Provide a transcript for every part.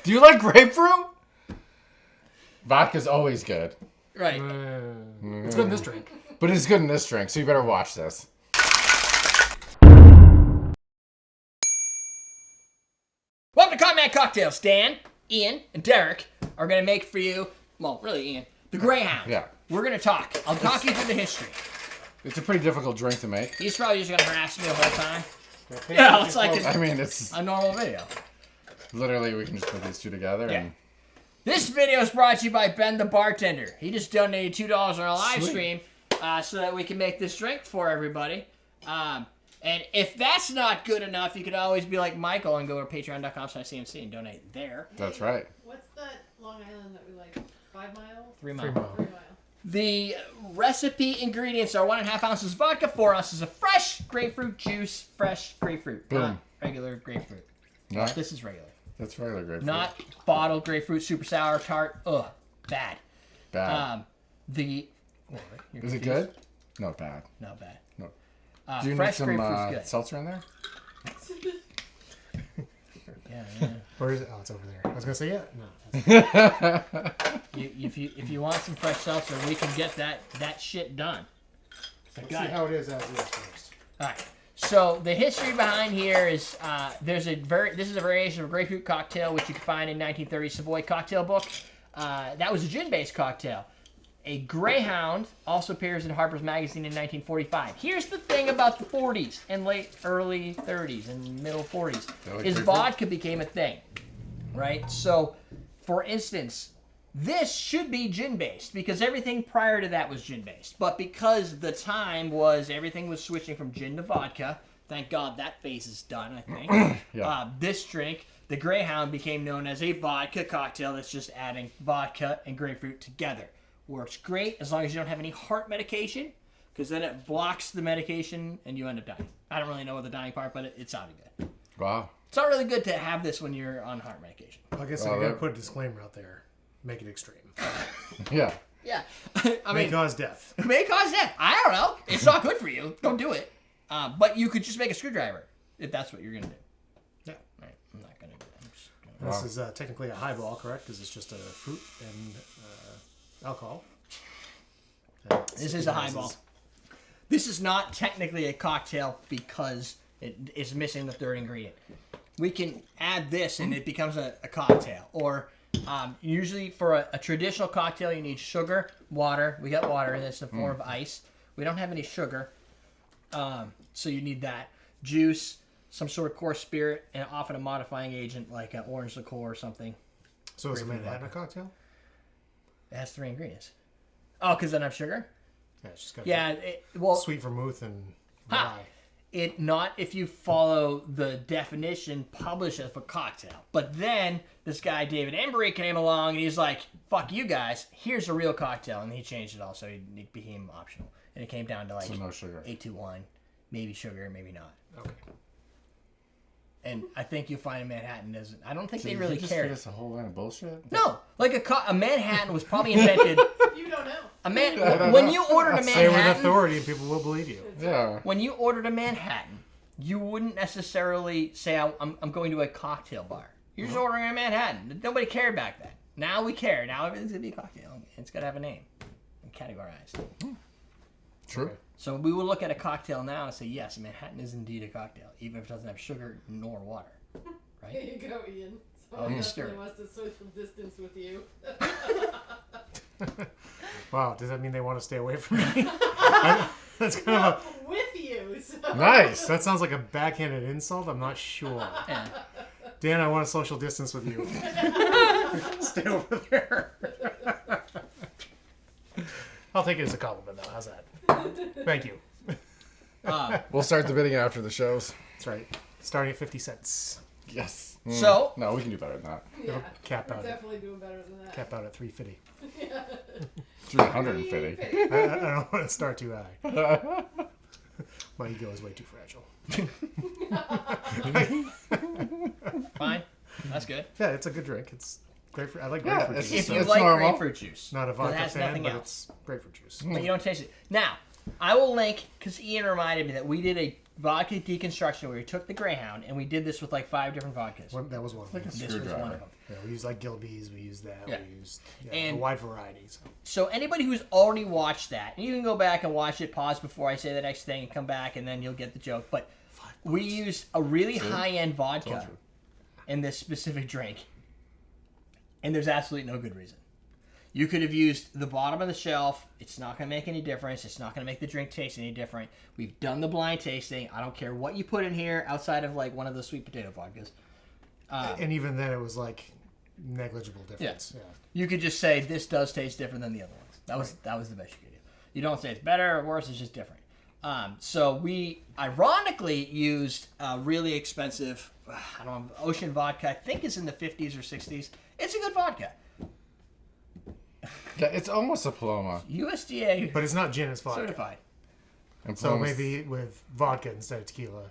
Do you like grapefruit? Vodka's always good. Right. It's good in this drink. But it's good in this drink, so you better watch this. Welcome to Combat Cocktails. Dan, Ian, and Derek are going to make for you, well, really Ian, the Greyhound. Yeah. We're going to talk. I'll talk you through the history. It's a pretty difficult drink to make. He's probably just going to harass me the whole time. Yeah, it's like it's a normal video. literally we can just put these two together and This video is brought to you by Ben the Bartender. He just donated $2 on our live stream so that we can make this drink for everybody. And if that's not good enough, you could always be like Michael and go to patreon.com/CMC and donate there. That's right. What's that Long Island that we like? 5 Mile? 3 Mile. 3 Mile. 3 Mile. The recipe ingredients are 1.5 ounces of vodka, 4 ounces of fresh grapefruit juice, fresh grapefruit. Boom. Not regular grapefruit. No, This is regular. that's regular grapefruit. Not bottled grapefruit, super sour, tart. Ugh, bad. Bad. Is it good? No, bad. Not bad. No. Do you need fresh some grapefruit's good. seltzer in there? Yeah. Where is it? Oh, it's over there. I was gonna say yeah. No. If you want some fresh seltzer, we can get that shit done. Let's see how it is as it is first. All right. So the history behind here is this is a variation of a grapefruit cocktail which you can find in 1930 Savoy cocktail book. That was a gin-based cocktail. A Greyhound also appears in Harper's Magazine in 1945. Here's the thing about the 40s and early 30s and middle 40s is vodka became a thing, right? So, for instance, this should be gin-based because everything prior to that was gin-based. But because the time was everything was switching from gin to vodka, thank God that phase is done, I think. Yeah. This drink, the Greyhound, became known as a vodka cocktail that's just adding vodka and grapefruit together. Works great as long as you don't have any heart medication, because then it blocks the medication and you end up dying. I don't really know the dying part, but it sounded good. Wow. It's not really good to have this when you're on heart medication. I guess I gotta put a disclaimer out there. Make it extreme. Yeah. Yeah. I May mean, cause death. it may cause death. I don't know. It's not good for you. Don't do it. But you could just make a screwdriver if that's what you're going to do. Yeah. All right. I'm not going to do that. I'm just This is technically a highball, correct? Because it's just a fruit and alcohol. This is a highball. This is not technically a cocktail because it is missing the third ingredient. We can add this and it becomes a cocktail. Or usually for a traditional cocktail, you need sugar, water. We got water in this in the form of ice. We don't have any sugar, so you need that. Juice, some sort of coarse spirit, and often a modifying agent like an orange liqueur or something. So is a Manhattan a cocktail? It has 3 ingredients. Oh, because then I have sugar? Yeah, it's just got Sweet sweet vermouth and Ha! rye. It not if you follow the definition published as a cocktail. But then this guy David Embry came along and he's like, "Fuck you guys! Here's a real cocktail," and he changed it all, so it became optional, and it came down to like So no sugar. 821, maybe sugar, maybe not. Okay. And I think you'll find in Manhattan doesn't. I don't think So they you really just care. feed us a whole line of bullshit? No, like a Manhattan was probably invented. You don't know. When you ordered a Say with Manhattan. authority and people will believe you. Yeah. When you ordered a Manhattan, you wouldn't necessarily say, I'm going to a cocktail bar. You're just ordering a Manhattan. Nobody cared back then. Now we care. Now everything's going to be a cocktail. It's got to have a name and categorized. True. Okay. So we will look at a cocktail now and say, yes, a Manhattan is indeed a cocktail, even if it doesn't have sugar nor water. Here Right? you go, Ian. Oh, Someone stir. definitely wants to social distance with you. Wow, does that mean they want to stay away from me? That's kind of With you. So. Nice. that sounds like a backhanded insult. I'm not sure. Yeah. Dan, I want to social distance with you. Stay over there. I'll take it as a compliment, though. How's that? Thank you. We'll start the bidding after the shows. That's right. Starting at 50 cents. Yes. So- No, we can do better than that. Yeah, Cap we're out. definitely doing better than that. Cap out at 350. 350. I don't want to start too high. My ego is way too fragile. Fine. That's good. Yeah, it's a good drink. It's grapefruit. I like Yeah, grapefruit it's juice. If So you it's like normal. grapefruit juice. Not a it vodka has fan, nothing but else. it's grapefruit juice. But you don't taste it. Now, I will link, because Ian reminded me that we did a vodka deconstruction where we took the Greyhound and we did this with like 5 different vodkas. That was one of them. This was one of them. Yeah, we use like Gilby's. We use that. Yeah. We use And- a wide variety. So. So anybody who's already watched that, and you can go back and watch it, pause before I say the next thing, and come back, and then you'll get the joke. But we use a really high-end vodka in this specific drink, and there's absolutely no good reason. You could have used the bottom of the shelf. It's not going to make any difference. It's not going to make the drink taste any different. We've done the blind tasting. I don't care what you put in here outside of like one of the sweet potato vodkas. And even then, it was like negligible difference. Yeah. You could just say this does taste different than the other ones. That was the best you could do. You don't say it's better or worse. It's just different. So we ironically used a really expensive, I don't know, Ocean vodka. I think it's in the 50s or 60s. It's a good vodka. Yeah, it's almost a Paloma. USDA But it's not gin, it's vodka. certified. And So Paloma's- maybe with vodka instead of tequila.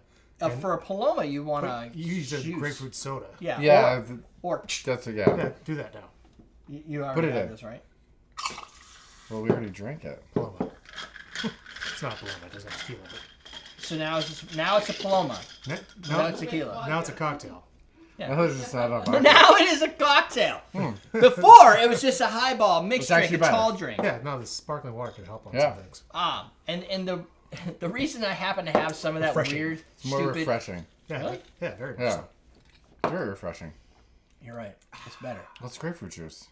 For a Paloma, you want But to you use a grapefruit soda. Yeah. Yeah, Or that's a Yeah, do that now. you already Put it have in. this, right? Well, we already drank it. Paloma. It's not Paloma. It doesn't have tequila. So now it's a Paloma. But Now it's tequila. now it's a cocktail. No, this is not a Now it is a cocktail. Before it was just a highball mixed It's drink, actually a better. tall drink. Yeah, no, the sparkling water can help on Yeah. some things. And the reason I happen to have some of that Refreshing. weird, It's more stupid. refreshing. Yeah, Really? yeah, very much Yeah. so. Very refreshing. You're right. It's better. What's grapefruit juice?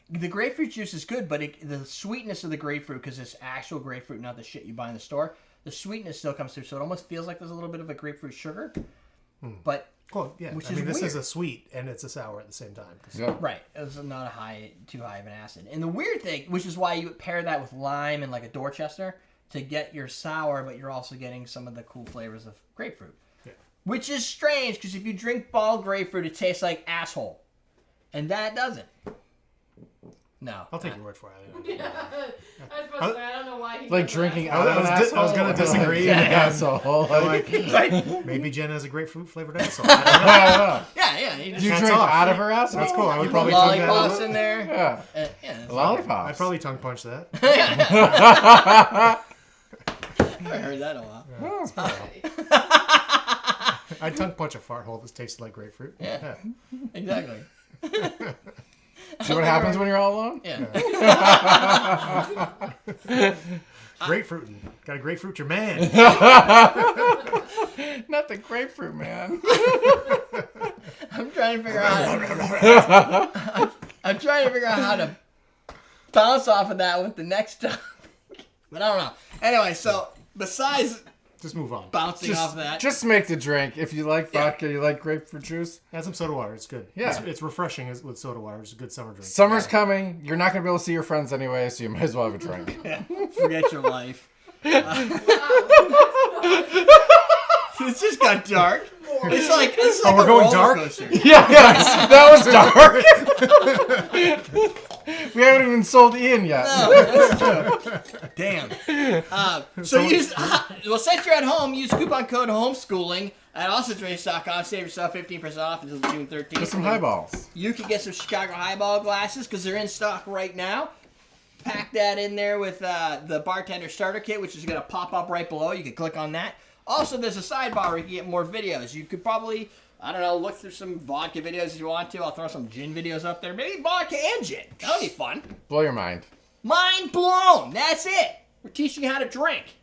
The grapefruit juice is good, but the sweetness of the grapefruit, because it's actual grapefruit, not the shit you buy in the store, the sweetness still comes through. So it almost feels like there's a little bit of a grapefruit sugar. But Well, yeah. Which I is mean, this is weird. a sweet and it's a sour at the same time. 'Cause- Yeah. right, it's not too high of an acid. And the weird thing, which is why you would pair that with lime and like a Dorchester to get your sour, but you're also getting some of the cool flavors of grapefruit. Yeah. Which is strange, because if you drink ball grapefruit, it tastes like asshole. And that doesn't. No. I'll take your word for it. Yeah. I was supposed to say, I don't know why he Like said drinking that. out of an I was asshole? gonna disagree. Like, Yeah. asshole. Like, Like, maybe Jen has a grapefruit flavored asshole. I don't know. I don't know. Yeah. You Do just you Hats drink off. out of her asshole? That's cool. I would put probably tongue that lollipops out. in there. Yeah. It's Lollipops. I'd probably tongue punch that. I haven't heard that in a while. I'd tongue punch a fart hole that tasted like grapefruit. Yeah. Exactly. See what happens when you're all alone? Yeah. Grapefruiting. Got to grapefruit your man. Not the grapefruit, man. I'm trying to figure out. I'm trying to figure out how to bounce off of that with the next topic, but I don't know. Anyway, so besides Just move on. bouncing off of that, Just make the drink. If you like vodka, you like grapefruit juice. Add some soda water. It's good. Yeah. It's refreshing with soda water. It's a good summer drink. Summer's coming. You're not going to be able to see your friends anyway, so you might as well have a drink. forget your life. It's just got dark. It's like we're a going roller dark? coaster. Yeah, that was dark. We haven't even sold Ian yet. No, that's true. Damn. So use since you're at home, use coupon code homeschooling at alsodrinks.com. Save yourself 15% off until June 13th. Get some highballs. You can get some Chicago highball glasses because they're in stock right now. Pack that in there with the bartender starter kit, which is going to pop up right below. You can click on that. Also, there's a sidebar where you can get more videos. You could probably, I don't know, look through some vodka videos if you want to. I'll throw some gin videos up there. Maybe vodka and gin. That'll be fun. Blow your mind. Mind blown. That's it. We're teaching you how to drink.